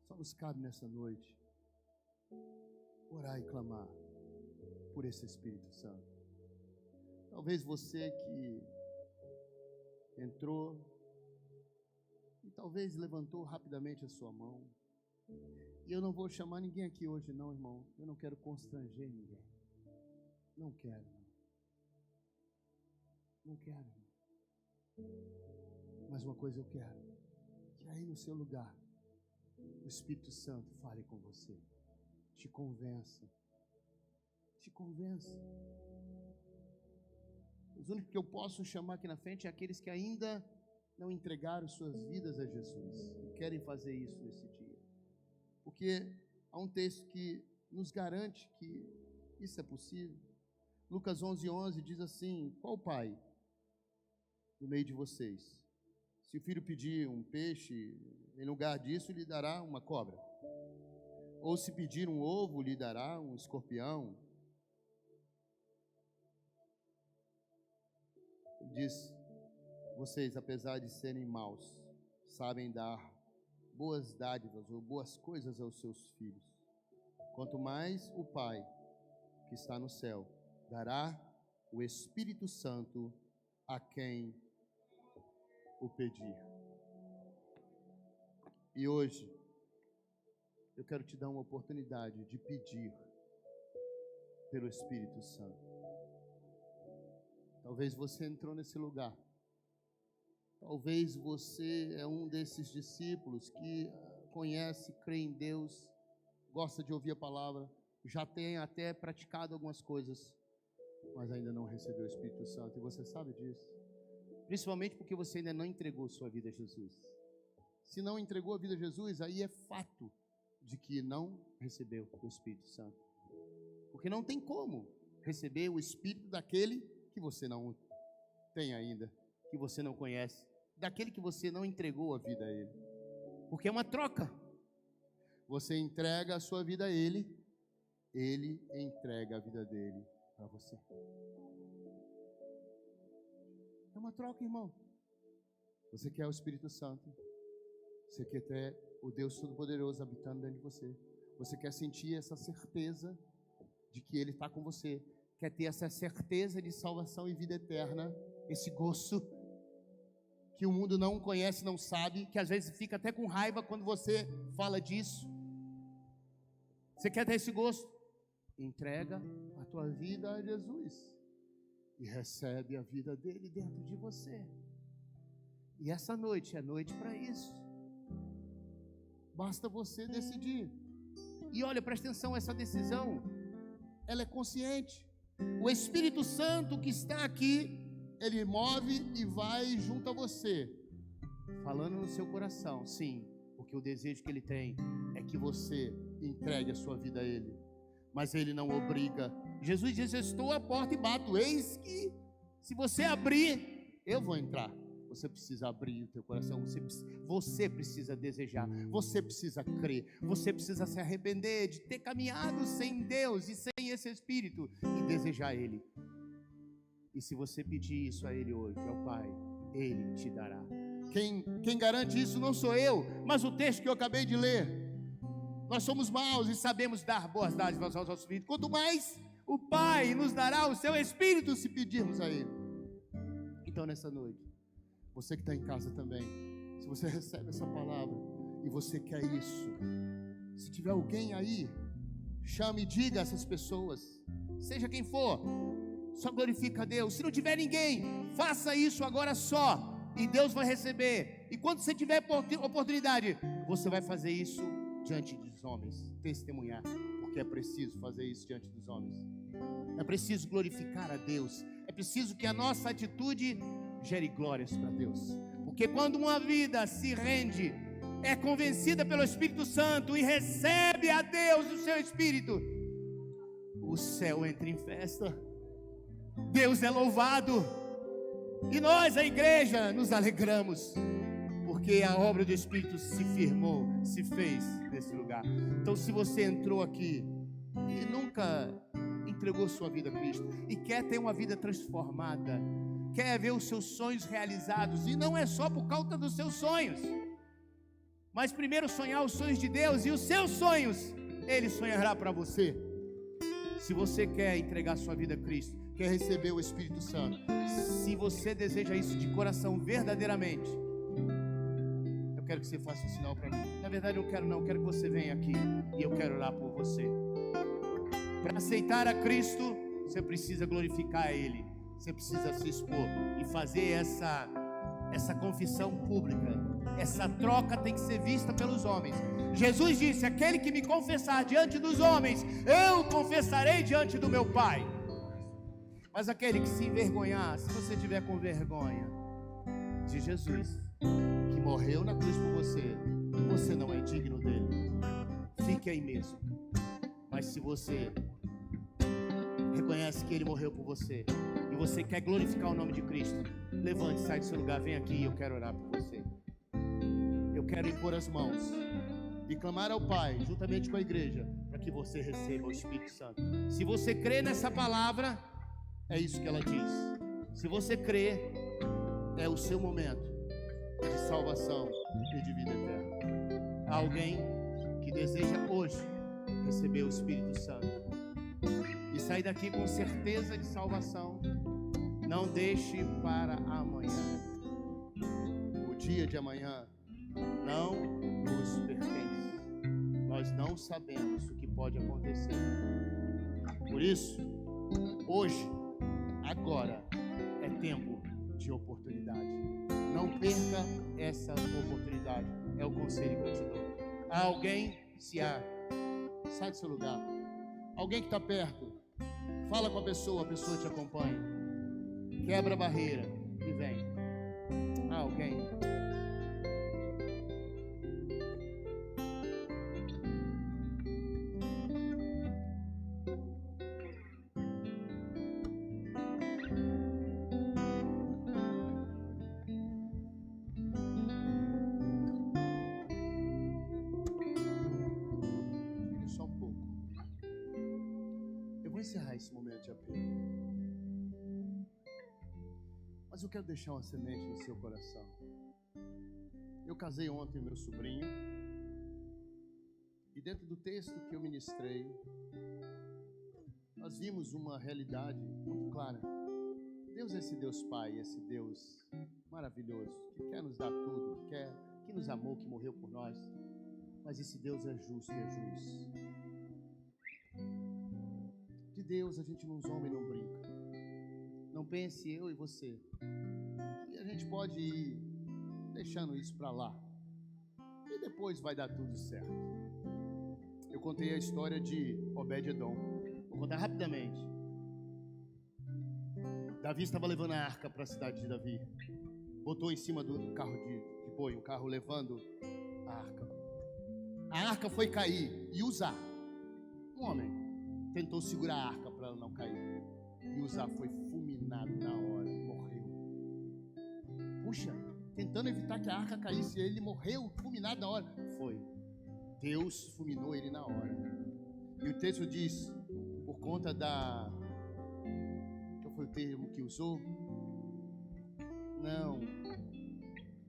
só nos cabe nessa noite orar e clamar por esse Espírito Santo. Talvez você que entrou e talvez levantou rapidamente a sua mão, e eu não vou chamar ninguém aqui hoje não, irmão, eu não quero constranger ninguém, não quero, irmão. Mas uma coisa eu quero, que aí no seu lugar o Espírito Santo fale com você, te convença. Os únicos que eu posso chamar aqui na frente é aqueles que ainda não entregaram suas vidas a Jesus e querem fazer isso nesse dia, porque há um texto que nos garante que isso é possível. Lucas 11:11 diz assim: qual pai no meio de vocês, se o filho pedir um peixe, em lugar disso lhe dará uma cobra? Ou se pedir um ovo, lhe dará um escorpião? Ele diz: vocês, apesar de serem maus, sabem dar boas dádivas ou boas coisas aos seus filhos. Quanto mais o Pai que está no céu dará o Espírito Santo a quem o pedir. E hoje eu quero te dar uma oportunidade de pedir pelo Espírito Santo. Talvez você entrou nesse lugar. Talvez você é um desses discípulos que conhece, crê em Deus, gosta de ouvir a palavra, já tem até praticado algumas coisas, mas ainda não recebeu o Espírito Santo, e você sabe disso. Principalmente porque você ainda não entregou sua vida a Jesus. Se não entregou a vida a Jesus, aí é fato de que não recebeu o Espírito Santo. Porque não tem como receber o Espírito daquele que você não tem ainda, que você não conhece, daquele que você não entregou a vida a ele. Porque é uma troca. Você entrega a sua vida a ele, ele entrega a vida dele para você. É uma troca, irmão. Você quer o Espírito Santo? Você quer ter o Deus Todo-Poderoso habitando dentro de você? Você quer sentir essa certeza de que Ele está com você? Quer ter essa certeza de salvação e vida eterna? Esse gosto que o mundo não conhece, não sabe, que às vezes fica até com raiva quando você fala disso. Você quer ter esse gosto? Entrega a tua vida a Jesus e recebe a vida dele dentro de você. E essa noite é noite para isso. Basta você decidir. E olha, presta atenção, essa decisão, ela é consciente. O Espírito Santo que está aqui, ele move e vai junto a você, falando no seu coração. Sim, porque o desejo que ele tem é que você entregue a sua vida a ele, mas ele não obriga. Jesus diz: eu estou à porta e bato, eis que se você abrir, eu vou entrar. Você precisa abrir o teu coração, você precisa desejar, você precisa crer, você precisa se arrepender de ter caminhado sem Deus e sem esse Espírito e desejar Ele. E se você pedir isso a Ele hoje, ao Pai, Ele te dará. Quem garante isso não sou eu, mas o texto que eu acabei de ler. Nós somos maus e sabemos dar boas dádivas aos nossos filhos. Quanto mais o Pai nos dará o seu Espírito se pedirmos a Ele. Então nessa noite, você que está em casa também, se você recebe essa palavra e você quer isso, se tiver alguém aí, chame e diga a essas pessoas, seja quem for, só glorifica a Deus. Se não tiver ninguém, faça isso agora só, e Deus vai receber. E quando você tiver oportunidade, você vai fazer isso diante dos homens, testemunhar, porque é preciso fazer isso diante dos homens. É preciso glorificar a Deus, é preciso que a nossa atitude gere glórias para Deus, porque quando uma vida se rende, é convencida pelo Espírito Santo e recebe a Deus no seu Espírito, o céu entra em festa, Deus é louvado, e nós, a igreja, nos alegramos, porque a obra do Espírito se firmou, se fez nesse lugar. Então, se você entrou aqui e nunca entregou sua vida a Cristo e quer ter uma vida transformada, quer ver os seus sonhos realizados, e não é só por causa dos seus sonhos, mas primeiro sonhar os sonhos de Deus, e os seus sonhos Ele sonhará para você. Se você quer entregar sua vida a Cristo, quer receber o Espírito Santo, se você deseja isso de coração verdadeiramente, eu quero que você faça um sinal para mim. Na verdade eu quero que você venha aqui e eu quero orar por você. Para aceitar a Cristo, você precisa glorificar a Ele, você precisa se expor e fazer essa confissão pública. Essa troca tem que ser vista pelos homens. Jesus disse: aquele que me confessar diante dos homens, eu confessarei diante do meu Pai. Mas aquele que se envergonhar, se você tiver com vergonha de Jesus, que morreu na cruz por você, você não é digno dele, fique aí mesmo. Mas se você reconhece que ele morreu por você e você quer glorificar o nome de Cristo, levante, sai do seu lugar, vem aqui e eu quero orar por você. Eu quero impor as mãos e clamar ao Pai, juntamente com a igreja, para que você receba o Espírito Santo. Se você crê nessa palavra, é isso que ela diz. Se você crê, é o seu momento de salvação e de vida eterna. Há alguém que deseja hoje receber o Espírito Santo e sair daqui com certeza de salvação. Não deixe para amanhã. O dia de amanhã não nos pertence. Nós não sabemos o que pode acontecer. Por isso, hoje, agora, é tempo de oportunidade. Não perca essa oportunidade. É o conselho que eu te dou. Há alguém? Se há, sai do seu lugar. Alguém que está perto, fala com a pessoa te acompanha. Quebra a barreira e vem. Há alguém? Encerrar esse momento de apelo, mas eu quero deixar uma semente no seu coração. Eu casei ontem meu sobrinho, e dentro do texto que eu ministrei, nós vimos uma realidade muito clara. Deus é esse Deus Pai, esse Deus maravilhoso, que quer nos dar tudo, que nos amou, que morreu por nós. Mas esse Deus é justo e é juiz. De Deus a gente não zomba e não brinca. Não pense eu e você, que a gente pode ir deixando isso para lá, e depois vai dar tudo certo. Eu contei a história de Obed-edom. Vou contar rapidamente. Davi estava levando a arca para a cidade de Davi. Botou em cima do carro de boi, um carro levando a arca. A arca foi cair e Uzá, um homem, tentou segurar a arca para ela não cair. E Uzá foi fulminado na hora, morreu. Puxa, tentando evitar que a arca caísse, ele morreu fulminado na hora. Foi. Deus fulminou ele na hora. E o texto diz, por conta da... Qual foi o termo que usou? Não.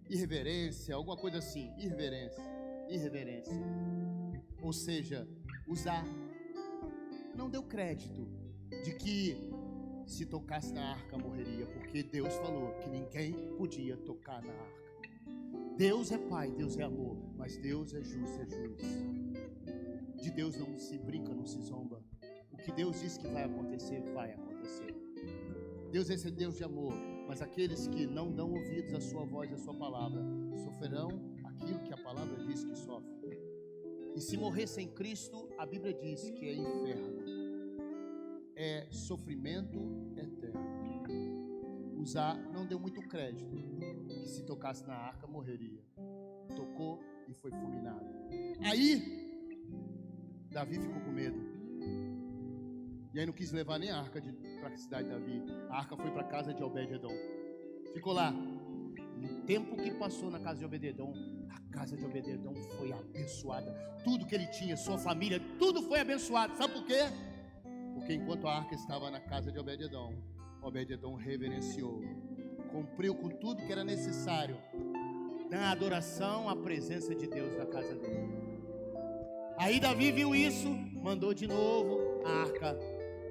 Irreverência, alguma coisa assim. Irreverência. Ou seja, Uzá não deu crédito de que se tocasse na arca morreria, porque Deus falou que ninguém podia tocar na arca. Deus é Pai, Deus é amor, mas Deus é justo, é juiz. De Deus não se brinca, não se zomba. O que Deus diz que vai acontecer, vai acontecer. Deus é esse Deus de amor, mas aqueles que não dão ouvidos à sua voz, à sua palavra, sofrerão aquilo que a palavra diz que sofre. E se morrer sem Cristo, a Bíblia diz que é inferno, é sofrimento eterno. Uzá não deu muito crédito que se tocasse na arca morreria. Tocou e foi fulminado. Aí Davi ficou com medo, e aí não quis levar nem a arca para a cidade de Davi. A arca foi para a casa de Obed-edom. Ficou lá. No tempo que passou na casa de Obed-edom, a casa de Obed-edom foi abençoada. Tudo que ele tinha, sua família, tudo foi abençoado. Sabe por quê? Porque enquanto a arca estava na casa de Obed-edom, Obed-edom reverenciou, cumpriu com tudo que era necessário na adoração à presença de Deus na casa dele. Aí Davi viu isso, mandou de novo a arca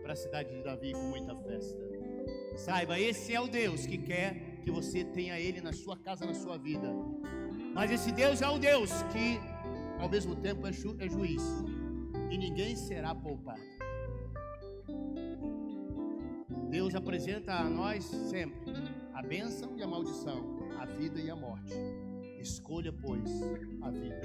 para a cidade de Davi com muita festa. Saiba, esse é o Deus que quer que você tenha Ele na sua casa, na sua vida. Mas esse Deus é um Deus que ao mesmo tempo é juiz, e ninguém será poupado. Deus apresenta a nós sempre a bênção e a maldição, a vida e a morte. Escolha, pois, a vida.